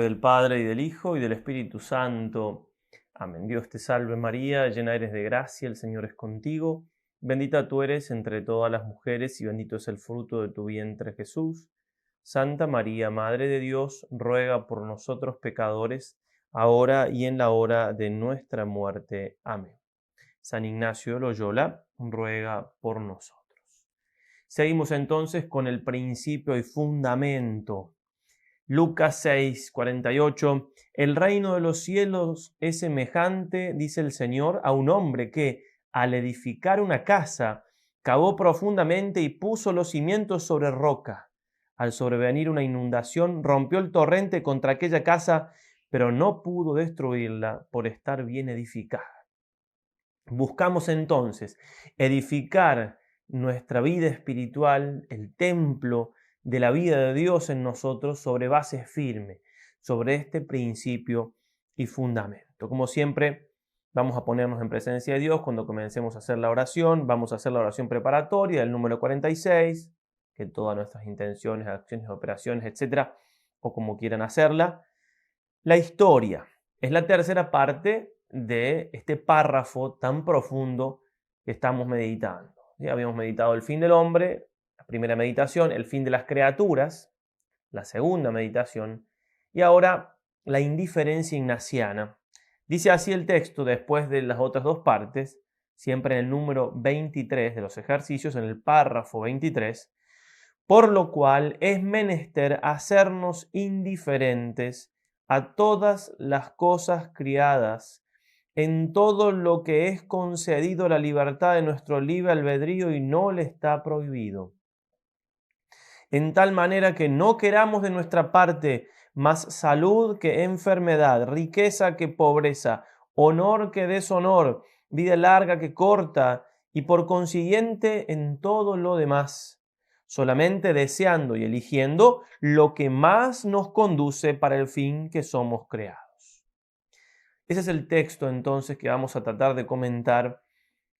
nombre del Padre, y del Hijo, y del Espíritu Santo. Amén. Dios te salve María, llena eres de gracia, el Señor es contigo. Bendita tú eres entre todas las mujeres, y bendito es el fruto de tu vientre Jesús. Santa María, Madre de Dios, ruega por nosotros pecadores, ahora y en la hora de nuestra muerte. Amén. San Ignacio de Loyola, ruega por nosotros. Seguimos entonces con el principio y fundamento. Lucas 6, 48. El reino de los cielos es semejante, dice el Señor, a un hombre que, al edificar una casa, cavó profundamente y puso los cimientos sobre roca. Al sobrevenir una inundación, rompió el torrente contra aquella casa, pero no pudo destruirla por estar bien edificada. Buscamos entonces edificar nuestra vida espiritual, el templo de la vida de Dios en nosotros, sobre bases firmes, sobre este principio y fundamento. Como siempre, vamos a ponernos en presencia de Dios cuando comencemos a hacer la oración. Vamos a hacer la oración preparatoria del número 46, que todas nuestras intenciones, acciones, operaciones, etcétera, o como quieran hacerla. La historia es la tercera parte de este párrafo tan profundo que estamos meditando. ¿Sí? Habíamos meditado el fin del hombre, la primera meditación, el fin de las criaturas, la segunda meditación, y ahora la indiferencia ignaciana. Dice así el texto después de las otras dos partes, siempre en el número 23 de los ejercicios, en el párrafo 23, por lo cual es menester hacernos indiferentes a todas las cosas criadas, en todo lo que es concedido la libertad de nuestro libre albedrío y no le está prohibido. En tal manera que no queramos de nuestra parte más salud que enfermedad, riqueza que pobreza, honor que deshonor, vida larga que corta, y por consiguiente en todo lo demás, solamente deseando y eligiendo lo que más nos conduce para el fin que somos creados. Ese es el texto entonces que vamos a tratar de comentar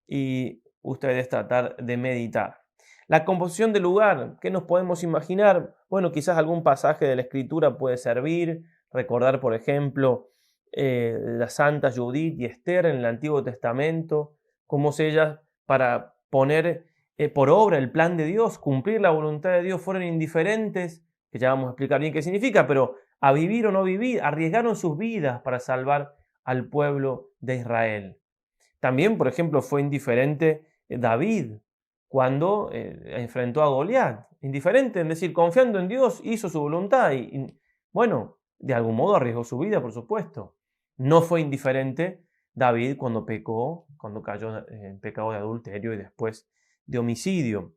y ustedes tratar de meditar. La composición del lugar, ¿qué nos podemos imaginar? Bueno, quizás algún pasaje de la Escritura puede servir, recordar, por ejemplo, las santas Judith y Esther en el Antiguo Testamento, cómo ellas, para poner por obra el plan de Dios, cumplir la voluntad de Dios, fueron indiferentes, que ya vamos a explicar bien qué significa, pero a vivir o no vivir, arriesgaron sus vidas para salvar al pueblo de Israel. También, por ejemplo, fue indiferente David cuando enfrentó a Goliat. Indiferente, es decir, confiando en Dios, hizo su voluntad y, bueno, de algún modo arriesgó su vida, por supuesto. No fue indiferente David cuando pecó, cuando cayó en pecado de adulterio y después de homicidio.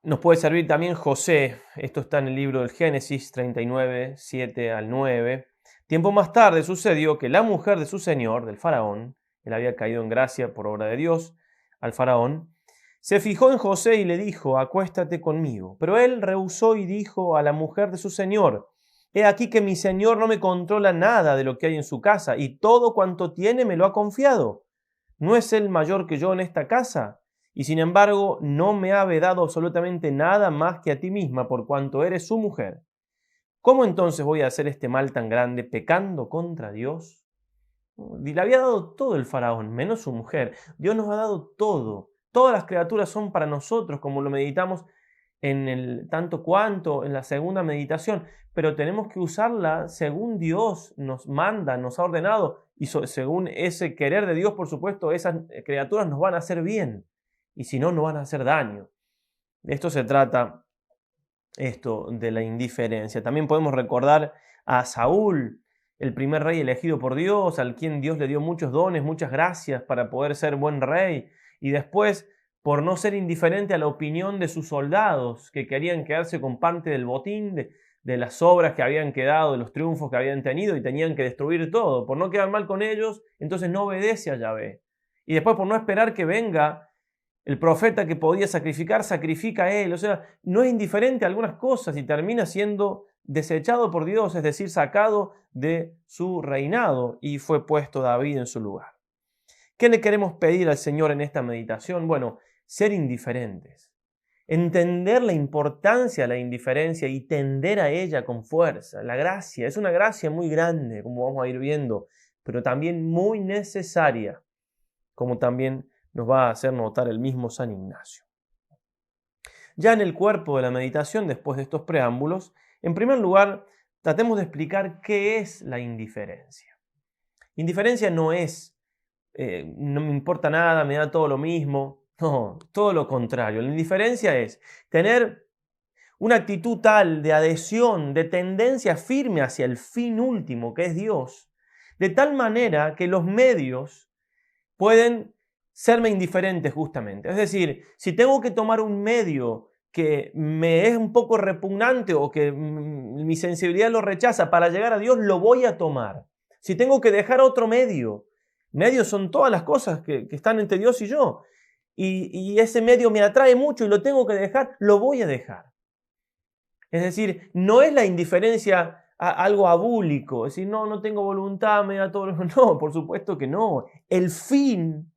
Nos puede servir también José. Esto está en el libro del Génesis 39, 7 al 9. Tiempo más tarde sucedió que la mujer de su señor, del faraón, él había caído en gracia por obra de Dios al faraón, se fijó en José y le dijo: acuéstate conmigo. Pero él rehusó y dijo a la mujer de su señor: he aquí que mi señor no me controla nada de lo que hay en su casa, y todo cuanto tiene me lo ha confiado. ¿No es él mayor que yo en esta casa? Y sin embargo no me ha vedado absolutamente nada más que a ti misma, por cuanto eres su mujer. ¿Cómo entonces voy a hacer este mal tan grande pecando contra Dios? Y le había dado todo el faraón, menos su mujer. Dios nos ha dado todo. Todas las criaturas son para nosotros, como lo meditamos en el tanto cuanto en la segunda meditación, pero tenemos que usarla según Dios nos manda, nos ha ordenado, y según ese querer de Dios, por supuesto, esas criaturas nos van a hacer bien, y si no, nos van a hacer daño. De esto se trata esto de la indiferencia. También podemos recordar a Saúl, el primer rey elegido por Dios, al quien Dios le dio muchos dones, muchas gracias para poder ser buen rey, y después, por no ser indiferente a la opinión de sus soldados, que querían quedarse con parte del botín, de las obras que habían quedado, de los triunfos que habían tenido, y tenían que destruir todo, por no quedar mal con ellos, entonces no obedece a Yahvé. Y después, por no esperar que venga el profeta que podía sacrificar, sacrifica a él. O sea, no es indiferente a algunas cosas y termina siendo desechado por Dios, es decir, sacado de su reinado, y fue puesto David en su lugar. ¿Qué le queremos pedir al Señor en esta meditación? Bueno, ser indiferentes. entender la importancia de la indiferencia y tender a ella con fuerza. La gracia es una gracia muy grande, como vamos a ir viendo, pero también muy necesaria, como también nos va a hacer notar el mismo San Ignacio. Ya en el cuerpo de la meditación, después de estos preámbulos, en primer lugar, tratemos de explicar qué es la indiferencia. Indiferencia no es, no me importa nada, me da todo lo mismo. No, todo lo contrario. La indiferencia es tener una actitud tal de adhesión, de tendencia firme hacia el fin último, que es Dios, de tal manera que los medios pueden serme indiferentes justamente. Es decir, si tengo que tomar un medio que me es un poco repugnante o que mi sensibilidad lo rechaza para llegar a Dios, lo voy a tomar. Si tengo que dejar otro medio, medios son todas las cosas que están entre Dios y yo, y ese medio me atrae mucho y lo tengo que dejar, lo voy a dejar. Es decir, no es la indiferencia algo abúlico, es decir, no tengo voluntad, me da todo. No, por supuesto que no. El fin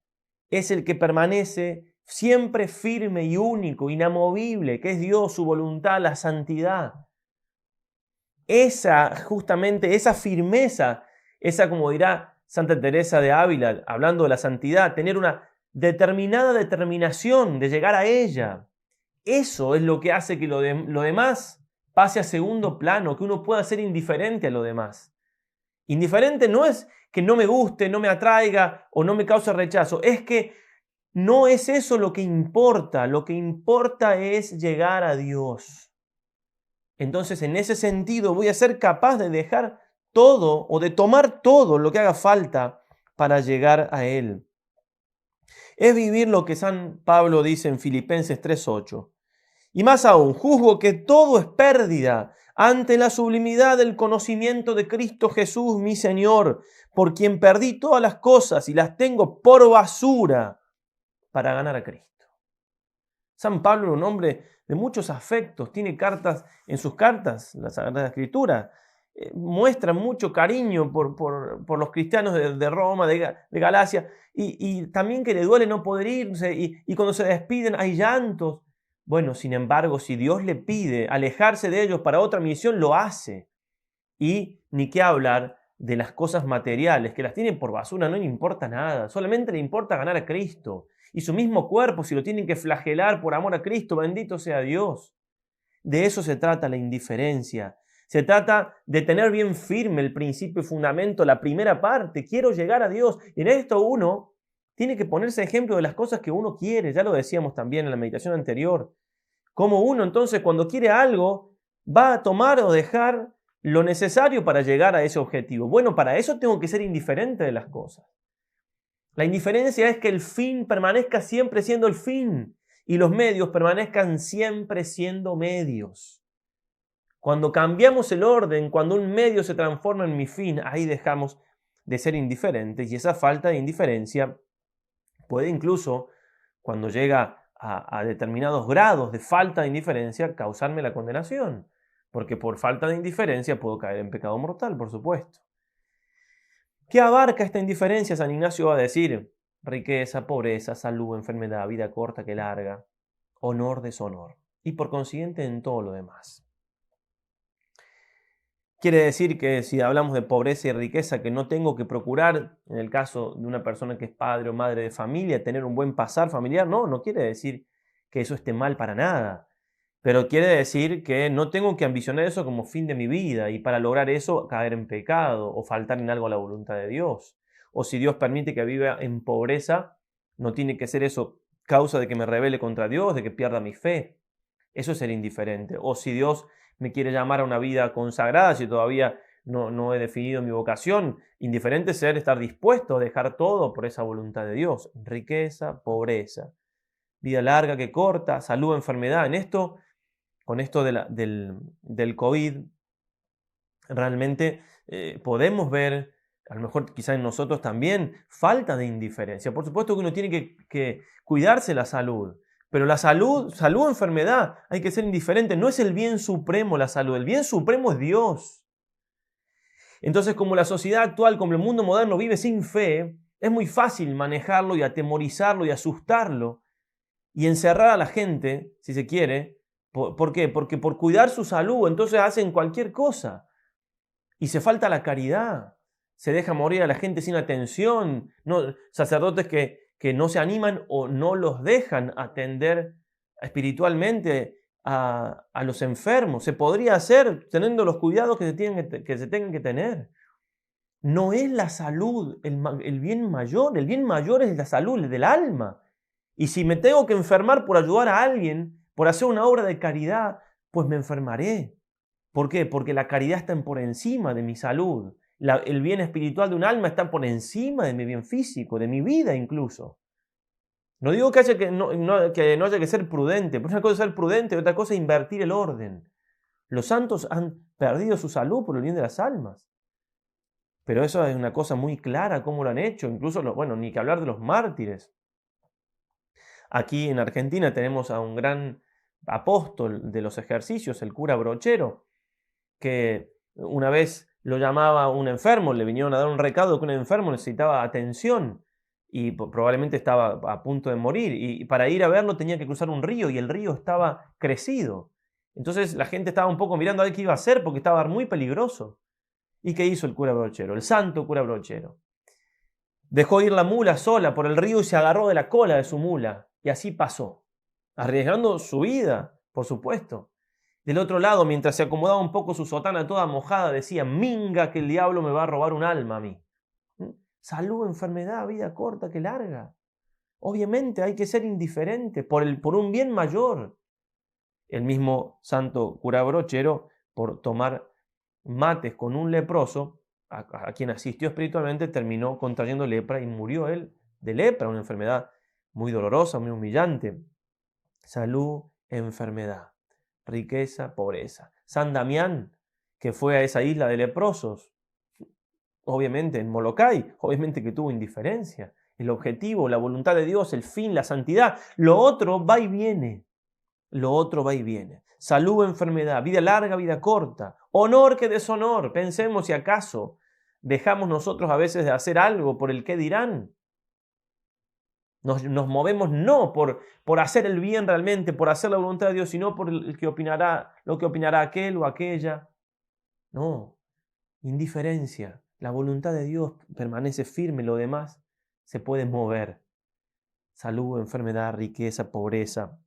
es el que permanece siempre firme y único, inamovible, que es Dios, su voluntad, la santidad. Justamente esa firmeza, esa, como dirá Santa Teresa de Ávila, hablando de la santidad, tener una determinada determinación de llegar a ella. Eso es lo que hace que lo demás pase a segundo plano, que uno pueda ser indiferente a lo demás. Indiferente no es que no me guste, no me atraiga o no me cause rechazo, es que no es eso lo que importa es llegar a Dios. Entonces, en ese sentido, voy a ser capaz de dejar todo o de tomar todo lo que haga falta para llegar a Él. Es vivir lo que San Pablo dice en Filipenses 3:8. Y más aún, juzgo que todo es pérdida ante la sublimidad del conocimiento de Cristo Jesús, mi Señor, por quien perdí todas las cosas y las tengo por basura para ganar a Cristo. San Pablo, un hombre de muchos afectos, tiene cartas, en sus cartas, la Sagrada Escritura, muestra mucho cariño por los cristianos de Roma, de Galacia, y también que le duele no poder irse, y cuando se despiden hay llantos. Bueno, sin embargo, si Dios le pide alejarse de ellos para otra misión, lo hace. Y ni qué hablar de las cosas materiales, que las tiene por basura, no le importa nada, solamente le importa ganar a Cristo. Y su mismo cuerpo, si lo tienen que flagelar por amor a Cristo, bendito sea Dios. De eso se trata la indiferencia. Se trata de tener bien firme el principio y fundamento, la primera parte. Quiero llegar a Dios. Y en esto uno tiene que ponerse ejemplo de las cosas que uno quiere. Ya lo decíamos también en la meditación anterior. Como uno entonces cuando quiere algo va a tomar o dejar lo necesario para llegar a ese objetivo. Bueno, para eso tengo que ser indiferente de las cosas. La indiferencia es que el fin permanezca siempre siendo el fin y los medios permanezcan siempre siendo medios. Cuando cambiamos el orden, cuando un medio se transforma en mi fin, ahí dejamos de ser indiferentes y esa falta de indiferencia puede incluso, cuando llega a determinados grados de falta de indiferencia, causarme la condenación, porque por falta de indiferencia puedo caer en pecado mortal, por supuesto. ¿Qué abarca esta indiferencia? San Ignacio va a decir: riqueza, pobreza, salud, enfermedad, vida corta que larga, honor, deshonor, y por consiguiente en todo lo demás. Quiere decir que si hablamos de pobreza y riqueza, que no tengo que procurar, en el caso de una persona que es padre o madre de familia, tener un buen pasar familiar. No quiere decir que eso esté mal para nada. Pero quiere decir que no tengo que ambicionar eso como fin de mi vida y para lograr eso caer en pecado o faltar en algo a la voluntad de Dios. O si Dios permite que viva en pobreza, no tiene que ser eso causa de que me rebele contra Dios, de que pierda mi fe. Eso es ser indiferente. O si Dios me quiere llamar a una vida consagrada, si todavía no he definido mi vocación, indiferente ser estar dispuesto a dejar todo por esa voluntad de Dios. Riqueza, pobreza, vida larga que corta, salud, enfermedad. En esto, con esto del COVID, realmente podemos ver, a lo mejor quizá en nosotros también, falta de indiferencia. Por supuesto que uno tiene que cuidarse la salud. Pero la salud, enfermedad, hay que ser indiferente. No es el bien supremo la salud, el bien supremo es Dios. Entonces, como la sociedad actual, como el mundo moderno vive sin fe, es muy fácil manejarlo y atemorizarlo y asustarlo. y encerrar a la gente, si se quiere. ¿Por qué? Porque por cuidar su salud, entonces hacen cualquier cosa. Y se falta la caridad. Se deja morir a la gente sin atención. No, sacerdotes que no se animan o no los dejan atender espiritualmente a los enfermos. Se podría hacer teniendo los cuidados que se tengan que tener. No es la salud el bien mayor. El bien mayor es la salud, el del alma. Y si me tengo que enfermar por ayudar a alguien, por hacer una obra de caridad, pues me enfermaré. ¿Por qué? Porque la caridad está por encima de mi salud. El bien espiritual de un alma está por encima de mi bien físico, de mi vida incluso. No digo que no haya que ser prudente, pero una cosa es ser prudente y otra cosa es invertir el orden. Los santos han perdido su salud por el bien de las almas. Pero eso es una cosa muy clara, cómo lo han hecho. Incluso, ni que hablar de los mártires. Aquí en Argentina tenemos a un gran apóstol de los ejercicios, el cura Brochero, que una vez lo llamaba un enfermo, le vinieron a dar un recado que un enfermo necesitaba atención y probablemente estaba a punto de morir, y para ir a verlo tenía que cruzar un río y el río estaba crecido. Entonces la gente estaba un poco mirando a ver qué iba a hacer porque estaba muy peligroso. ¿Y qué hizo el cura Brochero? El santo cura Brochero dejó ir la mula sola por el río y se agarró de la cola de su mula, y así pasó, arriesgando su vida, por supuesto. Del otro lado, mientras se acomodaba un poco su sotana toda mojada, decía: minga que el diablo me va a robar un alma a mí. Salud, enfermedad, vida corta que larga. Obviamente hay que ser indiferente por un bien mayor. El mismo santo cura Brochero, por tomar mates con un leproso, a quien asistió espiritualmente, terminó contrayendo lepra y murió él de lepra, una enfermedad muy dolorosa, muy humillante. Salud, enfermedad, riqueza, pobreza. San Damián, que fue a esa isla de leprosos, obviamente en Molokai, obviamente que tuvo indiferencia. El objetivo, la voluntad de Dios, el fin, la santidad. Lo otro va y viene. Lo otro va y viene. Salud, enfermedad, vida larga, vida corta. Honor que deshonor. Pensemos si acaso dejamos nosotros a veces de hacer algo por el qué dirán. Nos movemos no por hacer el bien realmente, por hacer la voluntad de Dios, sino por lo que opinará aquel o aquella. No, indiferencia. La voluntad de Dios permanece firme, lo demás se puede mover. Salud, enfermedad, riqueza, pobreza.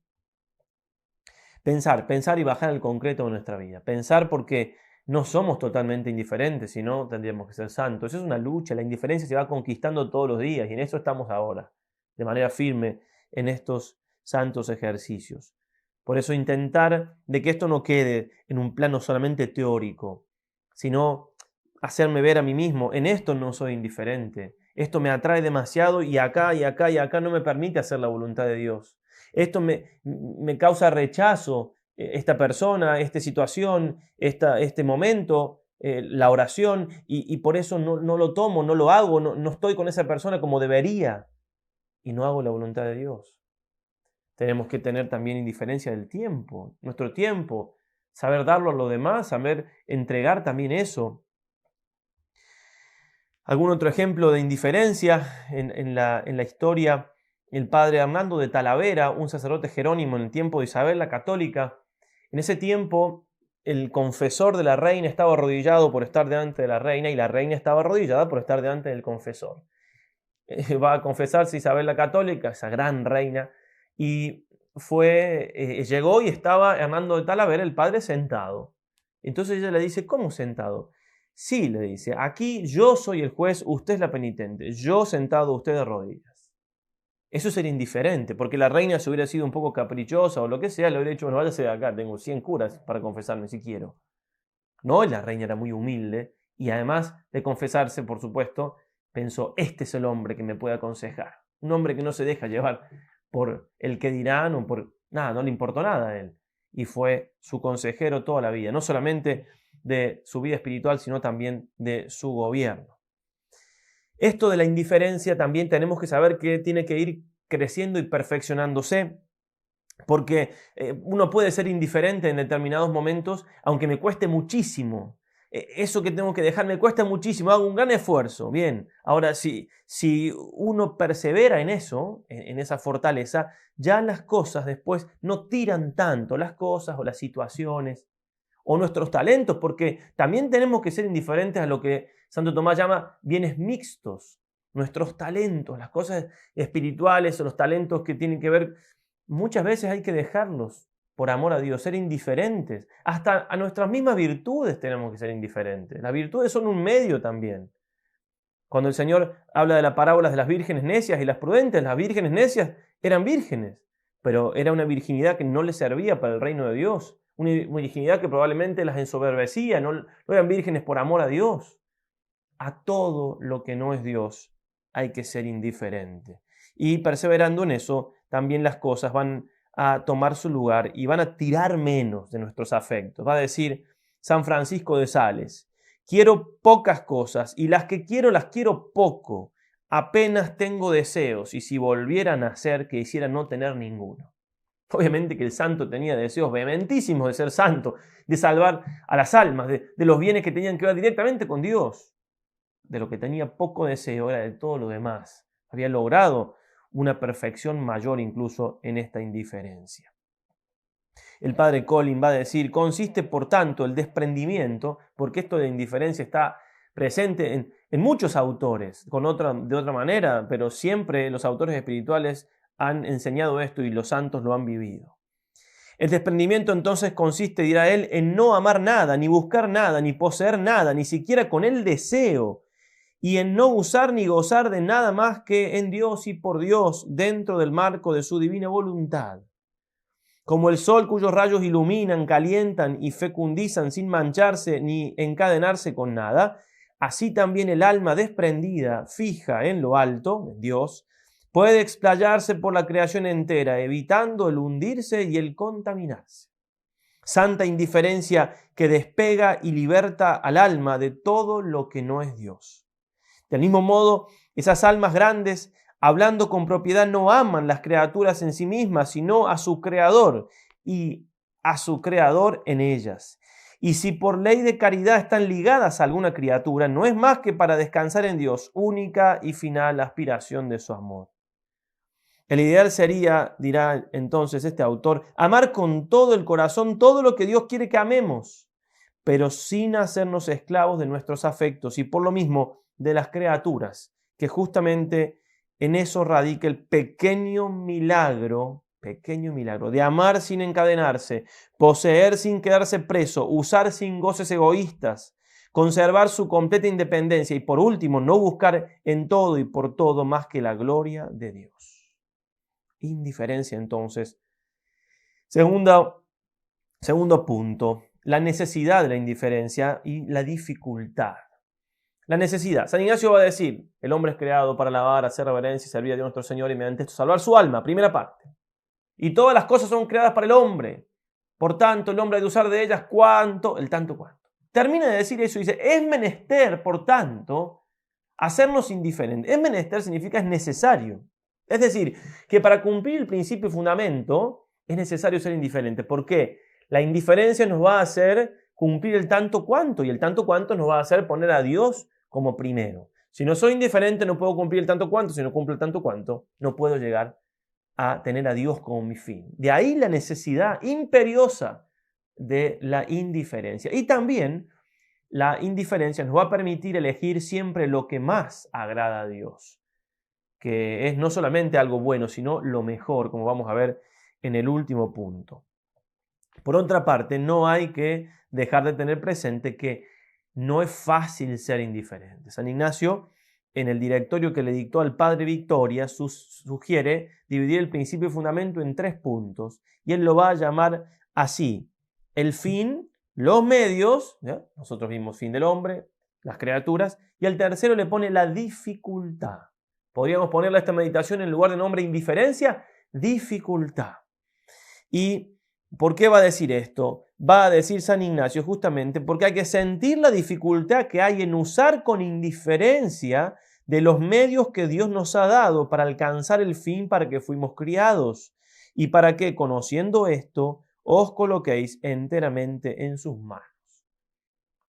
Pensar y bajar al concreto de nuestra vida. Pensar porque no somos totalmente indiferentes, sino tendríamos que ser santos. Eso es una lucha, la indiferencia se va conquistando todos los días y en eso estamos ahora, de manera firme en estos santos ejercicios. Por eso intentar de que esto no quede en un plano solamente teórico, sino hacerme ver a mí mismo: en esto no soy indiferente, esto me atrae demasiado y acá no me permite hacer la voluntad de Dios. Esto me causa rechazo, esta persona, esta situación, este momento, la oración, y por eso no lo tomo, no lo hago, no estoy con esa persona como debería, y no hago la voluntad de Dios. Tenemos que tener también indiferencia del tiempo, nuestro tiempo, saber darlo a los demás, saber entregar también eso. ¿Algún otro ejemplo de indiferencia en la historia? El padre Hernando de Talavera, un sacerdote jerónimo en el tiempo de Isabel la Católica. En ese tiempo, el confesor de la reina estaba arrodillado por estar delante de la reina y la reina estaba arrodillada por estar delante del confesor. Va a confesarse Isabel la Católica, esa gran reina, y llegó y estaba Hernando de Talavera, el padre, sentado. Entonces ella le dice: ¿cómo sentado? Sí, le dice: aquí yo soy el juez, usted es la penitente, yo sentado, usted de rodillas. Eso sería indiferente, porque la reina, si hubiera sido un poco caprichosa o lo que sea, le hubiera dicho: bueno, váyase de acá, tengo 100 curas para confesarme si quiero. No, la reina era muy humilde y además de confesarse, por supuesto, pensó: este es el hombre que me puede aconsejar. Un hombre que no se deja llevar por el que dirán o por nada, no le importó nada a él. Y fue su consejero toda la vida, no solamente de su vida espiritual, sino también de su gobierno. Esto de la indiferencia también tenemos que saber que tiene que ir creciendo y perfeccionándose, porque uno puede ser indiferente en determinados momentos, aunque me cueste muchísimo. eso que tengo que dejar me cuesta muchísimo, hago un gran esfuerzo. Bien, ahora si uno persevera en eso, en esa fortaleza, ya las cosas después no tiran tanto, las cosas o las situaciones o nuestros talentos, porque también tenemos que ser indiferentes a lo que Santo Tomás llama bienes mixtos. Nuestros talentos, las cosas espirituales o los talentos que tienen que ver, muchas veces hay que dejarlos por amor a Dios, ser indiferentes. Hasta a nuestras mismas virtudes tenemos que ser indiferentes. Las virtudes son un medio también. Cuando el Señor habla de las parábolas de las vírgenes necias y las prudentes, las vírgenes necias eran vírgenes, pero era una virginidad que no les servía para el reino de Dios. Una virginidad que probablemente las ensoberbecía, no eran vírgenes por amor a Dios. A todo lo que no es Dios hay que ser indiferente. Y perseverando en eso, también las cosas van a tomar su lugar y van a tirar menos de nuestros afectos. Va a decir San Francisco de Sales: quiero pocas cosas y las que quiero las quiero poco. Apenas tengo deseos y si volvieran a ser, que hiciera no tener ninguno. Obviamente que el santo tenía deseos vehementísimos de ser santo, de salvar a las almas, de los bienes que tenían que ver directamente con Dios. De lo que tenía poco deseo era de todo lo demás. Había logrado una perfección mayor incluso en esta indiferencia. El padre Colin va a decir: consiste por tanto el desprendimiento, porque esto de indiferencia está presente en muchos autores, de otra manera, pero siempre los autores espirituales han enseñado esto y los santos lo han vivido. El desprendimiento entonces consiste, dirá él, en no amar nada, ni buscar nada, ni poseer nada, ni siquiera con el deseo, y en no usar ni gozar de nada más que en Dios y por Dios, dentro del marco de su divina voluntad. Como el sol cuyos rayos iluminan, calientan y fecundizan sin mancharse ni encadenarse con nada, así también el alma desprendida, fija en lo alto, en Dios, puede explayarse por la creación entera, evitando el hundirse y el contaminarse. Santa indiferencia que despega y liberta al alma de todo lo que no es Dios. Del mismo modo, esas almas grandes, hablando con propiedad, no aman las criaturas en sí mismas, sino a su Creador y a su Creador en ellas. Y si por ley de caridad están ligadas a alguna criatura, no es más que para descansar en Dios, única y final aspiración de su amor. El ideal sería, dirá entonces este autor, amar con todo el corazón todo lo que Dios quiere que amemos, pero sin hacernos esclavos de nuestros afectos y por lo mismo de las criaturas, que justamente en eso radica el pequeño milagro de amar sin encadenarse, poseer sin quedarse preso, usar sin goces egoístas, conservar su completa independencia y por último no buscar en todo y por todo más que la gloria de Dios. Indiferencia entonces. Segundo punto, la necesidad de la indiferencia y la dificultad. La necesidad. San Ignacio va a decir: el hombre es creado para alabar, hacer reverencia y servir a Dios nuestro Señor y mediante esto salvar su alma. Primera parte. Y todas las cosas son creadas para el hombre. Por tanto, el hombre ha de usar de ellas el tanto cuanto. Termina de decir eso y dice: es menester, por tanto, hacernos indiferentes. Es menester significa es necesario. Es decir, que para cumplir el principio y fundamento es necesario ser indiferente. ¿Por qué? La indiferencia nos va a hacer cumplir el tanto cuanto y el tanto cuanto nos va a hacer poner a Dios como primero. Si no soy indiferente no puedo cumplir el tanto cuanto, si no cumplo el tanto cuanto no puedo llegar a tener a Dios como mi fin. De ahí la necesidad imperiosa de la indiferencia. Y también la indiferencia nos va a permitir elegir siempre lo que más agrada a Dios, que es no solamente algo bueno, sino lo mejor, como vamos a ver en el último punto. Por otra parte, no hay que dejar de tener presente que no es fácil ser indiferente. San Ignacio, en el directorio que le dictó al padre Victoria, sugiere dividir el principio y fundamento en 3 puntos, y él lo va a llamar así: el fin, los medios, ¿ya? Nosotros vimos fin del hombre, las criaturas, y al tercero le pone la dificultad. Podríamos ponerle a esta meditación en lugar de nombre indiferencia, dificultad. ¿Y por qué va a decir esto? Va a decir San Ignacio justamente porque hay que sentir la dificultad que hay en usar con indiferencia de los medios que Dios nos ha dado para alcanzar el fin para que fuimos criados y para que, conociendo esto, os coloquéis enteramente en sus manos.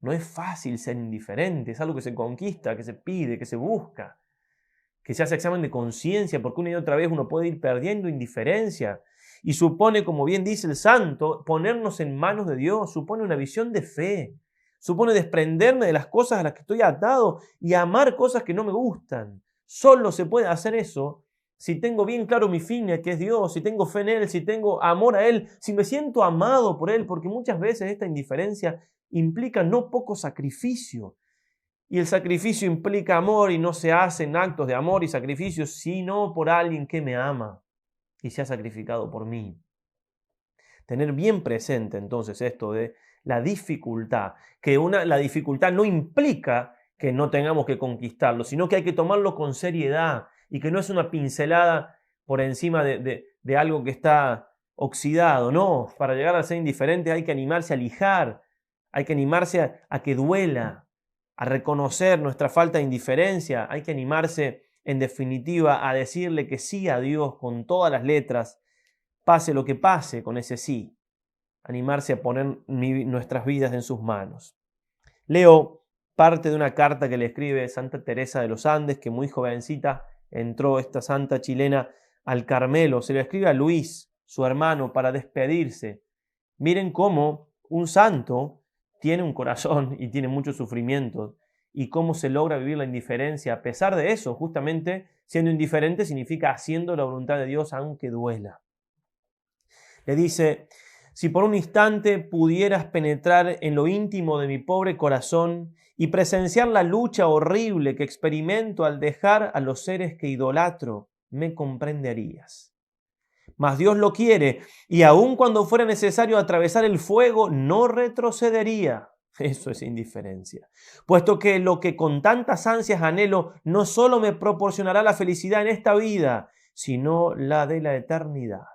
No es fácil ser indiferente, es algo que se conquista, que se pide, que se busca, que se hace examen de conciencia, porque una y otra vez uno puede ir perdiendo indiferencia. Y supone, como bien dice el santo, ponernos en manos de Dios, supone una visión de fe, supone desprenderme de las cosas a las que estoy atado y amar cosas que no me gustan. Solo se puede hacer eso si tengo bien claro mi fin, que es Dios, si tengo fe en Él, si tengo amor a Él, si me siento amado por Él, porque muchas veces esta indiferencia implica no poco sacrificio. Y el sacrificio implica amor y no se hacen actos de amor y sacrificio sino por alguien que me ama y se ha sacrificado por mí. Tener bien presente entonces esto de la dificultad, que la dificultad no implica que no tengamos que conquistarlo, sino que hay que tomarlo con seriedad y que no es una pincelada por encima de algo que está oxidado. No, para llegar a ser indiferente hay que animarse a lijar, hay que animarse a que duela, a reconocer nuestra falta de indiferencia, hay que animarse en definitiva a decirle que sí a Dios con todas las letras, pase lo que pase con ese sí, animarse a poner nuestras vidas en sus manos. Leo parte de una carta que le escribe Santa Teresa de los Andes, que muy jovencita entró esta santa chilena al Carmelo. Se le escribe a Luis, su hermano, para despedirse. Miren cómo un santo tiene un corazón y tiene muchos sufrimientos y cómo se logra vivir la indiferencia. A pesar de eso, justamente siendo indiferente significa haciendo la voluntad de Dios aunque duela. Le dice: si por un instante pudieras penetrar en lo íntimo de mi pobre corazón y presenciar la lucha horrible que experimento al dejar a los seres que idolatro, me comprenderías. Mas Dios lo quiere y aun cuando fuera necesario atravesar el fuego, no retrocedería. Eso es indiferencia. Puesto que lo que con tantas ansias anhelo no solo me proporcionará la felicidad en esta vida, sino la de la eternidad.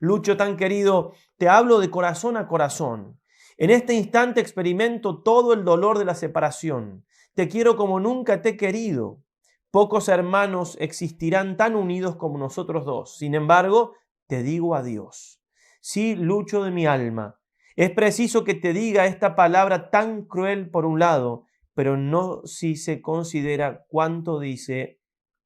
Lucho tan querido, te hablo de corazón a corazón. En este instante experimento todo el dolor de la separación. Te quiero como nunca te he querido. Pocos hermanos existirán tan unidos como nosotros dos. Sin embargo, te digo adiós. Sí, Lucho de mi alma, es preciso que te diga esta palabra tan cruel por un lado, pero no si se considera cuánto dice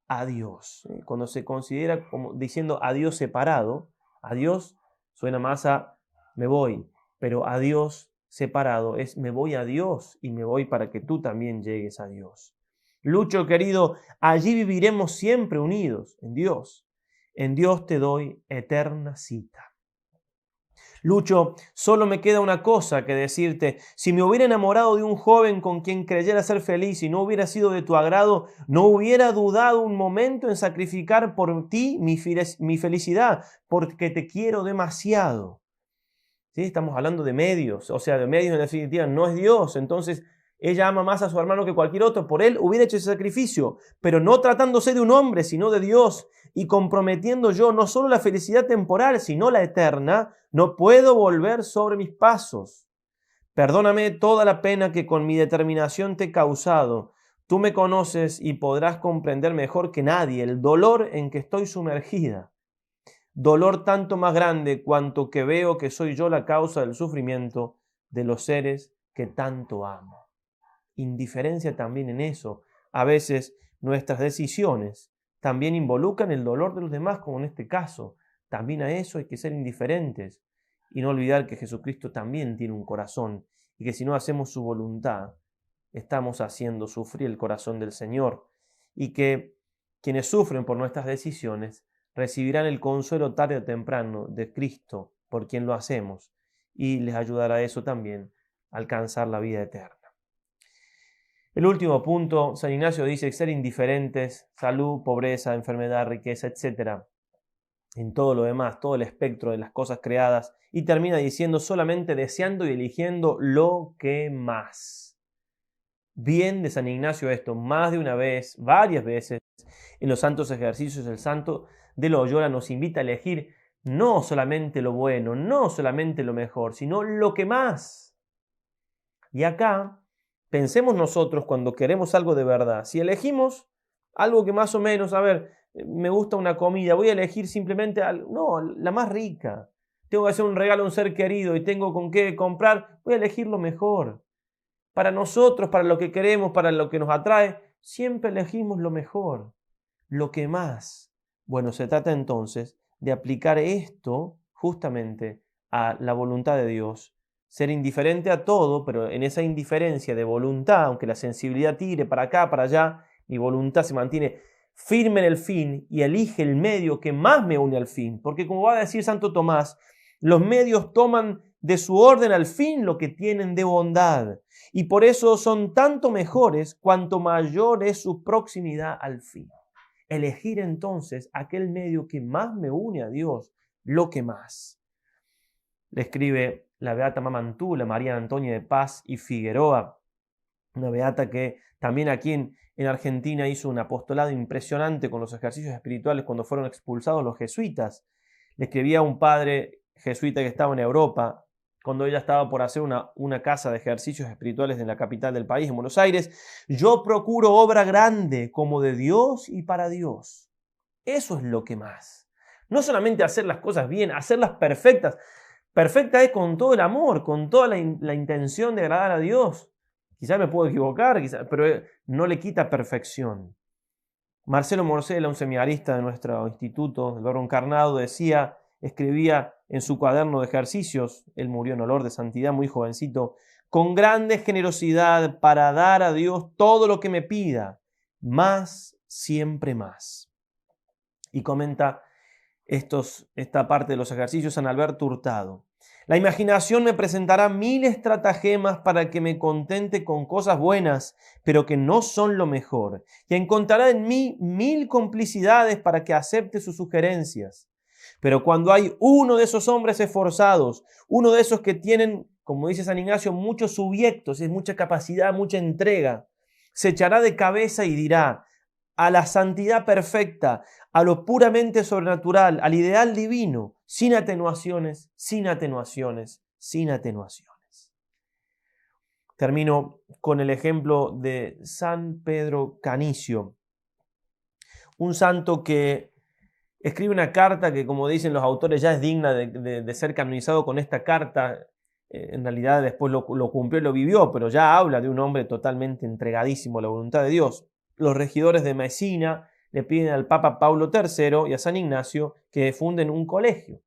adiós. Cuando se considera como diciendo adiós separado, adiós suena más a me voy, pero adiós separado es me voy a Dios y me voy para que tú también llegues a Dios. Lucho querido, allí viviremos siempre unidos en Dios. En Dios te doy eterna cita. Lucho, solo me queda una cosa que decirte. Si me hubiera enamorado de un joven con quien creyera ser feliz y no hubiera sido de tu agrado, no hubiera dudado un momento en sacrificar por ti mi felicidad, porque te quiero demasiado. ¿Sí? Estamos hablando de medios, o sea, de medios en definitiva, no es Dios. Entonces, ella ama más a su hermano que cualquier otro. Por él hubiera hecho ese sacrificio, pero no tratándose de un hombre, sino de Dios, y comprometiendo yo no solo la felicidad temporal, sino la eterna, no puedo volver sobre mis pasos. Perdóname toda la pena que con mi determinación te he causado. Tú me conoces y podrás comprender mejor que nadie el dolor en que estoy sumergida. Dolor tanto más grande cuanto que veo que soy yo la causa del sufrimiento de los seres que tanto amo. Indiferencia también en eso. A veces nuestras decisiones también involucran el dolor de los demás, como en este caso. También a eso hay que ser indiferentes y no olvidar que Jesucristo también tiene un corazón y que si no hacemos su voluntad, estamos haciendo sufrir el corazón del Señor y que quienes sufren por nuestras decisiones recibirán el consuelo tarde o temprano de Cristo por quien lo hacemos y les ayudará eso también a alcanzar la vida eterna. El último punto, San Ignacio dice ser indiferentes, salud, pobreza, enfermedad, riqueza, etc. En todo lo demás, todo el espectro de las cosas creadas, y termina diciendo solamente deseando y eligiendo lo que más. Bien de San Ignacio esto, más de una vez, varias veces, en los santos ejercicios, el santo de Loyola nos invita a elegir no solamente lo bueno, no solamente lo mejor, sino lo que más. Y acá, pensemos nosotros cuando queremos algo de verdad, si elegimos algo que más o menos, a ver, me gusta una comida, voy a elegir simplemente no, la más rica. Tengo que hacer un regalo a un ser querido y tengo con qué comprar, voy a elegir lo mejor. para nosotros, para lo que queremos, para lo que nos atrae, siempre elegimos lo mejor, lo que más. Bueno, se trata entonces de aplicar esto justamente a la voluntad de Dios, ser indiferente a todo, pero en esa indiferencia de voluntad, aunque la sensibilidad tire para acá, para allá, mi voluntad se mantiene firme en el fin y elige el medio que más me une al fin. Porque como va a decir Santo Tomás, los medios toman de su orden al fin lo que tienen de bondad. Y por eso son tanto mejores cuanto mayor es su proximidad al fin. Elegir entonces aquel medio que más me une a Dios, lo que más. Le escribe la beata Mamantula, María Antonia de Paz y Figueroa, una beata que también aquí en Argentina hizo un apostolado impresionante con los ejercicios espirituales cuando fueron expulsados los jesuitas. Le escribía a un padre jesuita que estaba en Europa, cuando ella estaba por hacer una casa de ejercicios espirituales en la capital del país, en Buenos Aires: yo procuro obra grande como de Dios y para Dios. Eso es lo que más. No solamente hacer las cosas bien, hacerlas perfectas. Perfecta es con todo el amor, con toda la intención de agradar a Dios. Quizás me puedo equivocar, pero no le quita perfección. Marcelo Morcela, un seminarista de nuestro instituto, el Verbo Encarnado, escribía en su cuaderno de ejercicios, él murió en olor de santidad muy jovencito: con grande generosidad para dar a Dios todo lo que me pida, más, siempre más. Y comenta esta parte de los ejercicios San Alberto Hurtado: la imaginación me presentará 1000 estratagemas para que me contente con cosas buenas, pero que no son lo mejor, y encontrará en mí 1000 complicidades para que acepte sus sugerencias. Pero cuando hay uno de esos hombres esforzados, uno de esos que tienen, como dice San Ignacio, muchos subyectos, es mucha capacidad, mucha entrega, se echará de cabeza y dirá: a la santidad perfecta, a lo puramente sobrenatural, al ideal divino, sin atenuaciones, sin atenuaciones, sin atenuaciones. Termino con el ejemplo de San Pedro Canicio, un santo que escribe una carta que, como dicen los autores, ya es digna de ser canonizado con esta carta. En realidad después lo cumplió y lo vivió, pero ya habla de un hombre totalmente entregadísimo a la voluntad de Dios. Los regidores de Mesina le piden al Papa Pablo III y a San Ignacio que funden un colegio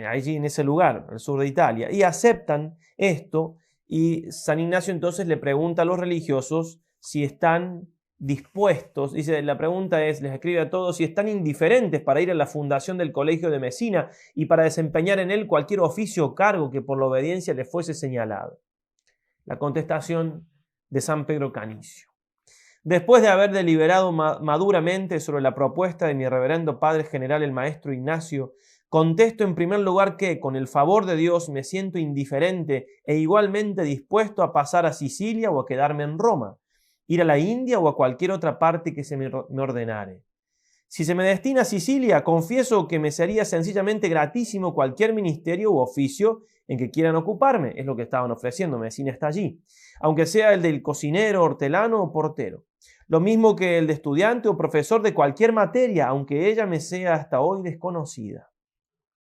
allí en ese lugar, al sur de Italia, y aceptan esto, y San Ignacio entonces le pregunta a los religiosos si están dispuestos, la pregunta es, les escribe a todos, si están indiferentes para ir a la fundación del colegio de Mesina y para desempeñar en él cualquier oficio o cargo que por la obediencia les fuese señalado. La contestación de San Pedro Canicio: después de haber deliberado maduramente sobre la propuesta de mi reverendo Padre General el Maestro Ignacio, contesto en primer lugar que, con el favor de Dios, me siento indiferente e igualmente dispuesto a pasar a Sicilia o a quedarme en Roma, ir a la India o a cualquier otra parte que se me ordenare. Si se me destina a Sicilia, confieso que me sería sencillamente gratísimo cualquier ministerio u oficio en que quieran ocuparme. Es lo que estaban ofreciendo, Mesina está allí. Aunque sea el del cocinero, hortelano o portero. Lo mismo que el de estudiante o profesor de cualquier materia, aunque ella me sea hasta hoy desconocida.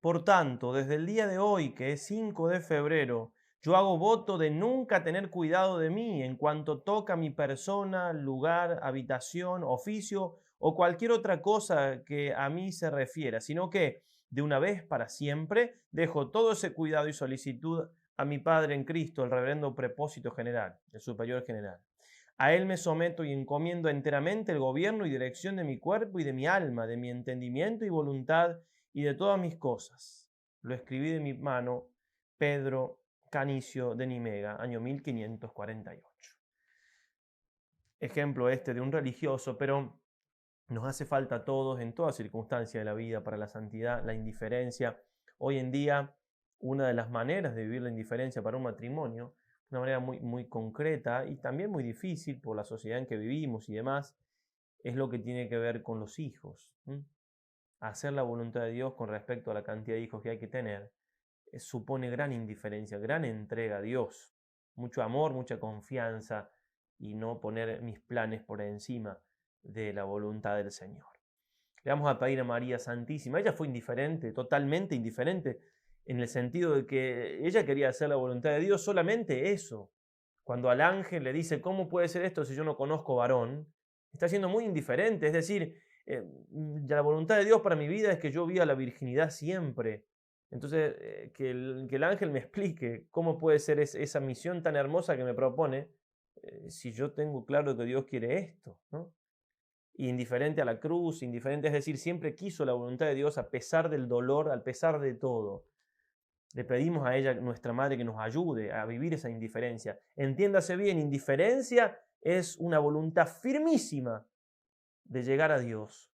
Por tanto, desde el día de hoy, que es 5 de febrero, yo hago voto de nunca tener cuidado de mí en cuanto toca mi persona, lugar, habitación, oficio o cualquier otra cosa que a mí se refiera, sino que, de una vez para siempre, dejo todo ese cuidado y solicitud a mi Padre en Cristo, el reverendo prepósito general, el superior general. A él me someto y encomiendo enteramente el gobierno y dirección de mi cuerpo y de mi alma, de mi entendimiento y voluntad y de todas mis cosas. Lo escribí de mi mano, Pedro Canicio de Nimega, año 1548. Ejemplo de un religioso, pero nos hace falta a todos en toda circunstancia de la vida para la santidad, la indiferencia. Hoy en día, una de las maneras de vivir la indiferencia para un matrimonio, una manera muy, muy concreta y también muy difícil por la sociedad en que vivimos y demás, es lo que tiene que ver con los hijos. Hacer la voluntad de Dios con respecto a la cantidad de hijos que hay que tener supone gran indiferencia, gran entrega a Dios, mucho amor, mucha confianza y no poner mis planes por encima de la voluntad del Señor. Le vamos a pedir a María Santísima. Ella fue indiferente, totalmente indiferente, en el sentido de que ella quería hacer la voluntad de Dios, solamente eso. Cuando al ángel le dice, ¿cómo puede ser esto si yo no conozco varón? Está siendo muy indiferente, es decir, la voluntad de Dios para mi vida es que yo viva la virginidad siempre. Entonces, que el ángel me explique cómo puede ser esa misión tan hermosa que me propone, si yo tengo claro que Dios quiere esto, ¿no? Indiferente a la cruz, indiferente, es decir, siempre quiso la voluntad de Dios a pesar del dolor, a pesar de todo. Le pedimos a ella, nuestra madre, que nos ayude a vivir esa indiferencia. Entiéndase bien, indiferencia es una voluntad firmísima de llegar a Dios.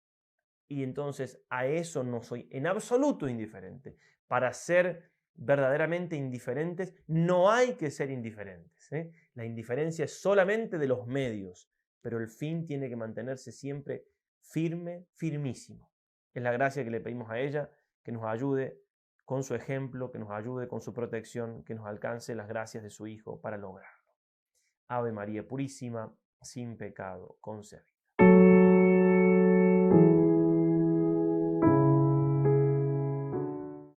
Y entonces a eso no soy en absoluto indiferente. Para ser verdaderamente indiferentes no hay que ser indiferentes, ¿eh? La indiferencia es solamente de los medios, pero el fin tiene que mantenerse siempre firme, firmísimo. Es la gracia que le pedimos a ella, que nos ayude con su ejemplo, que nos ayude con su protección, que nos alcance las gracias de su Hijo para lograrlo. Ave María Purísima, sin pecado concebida.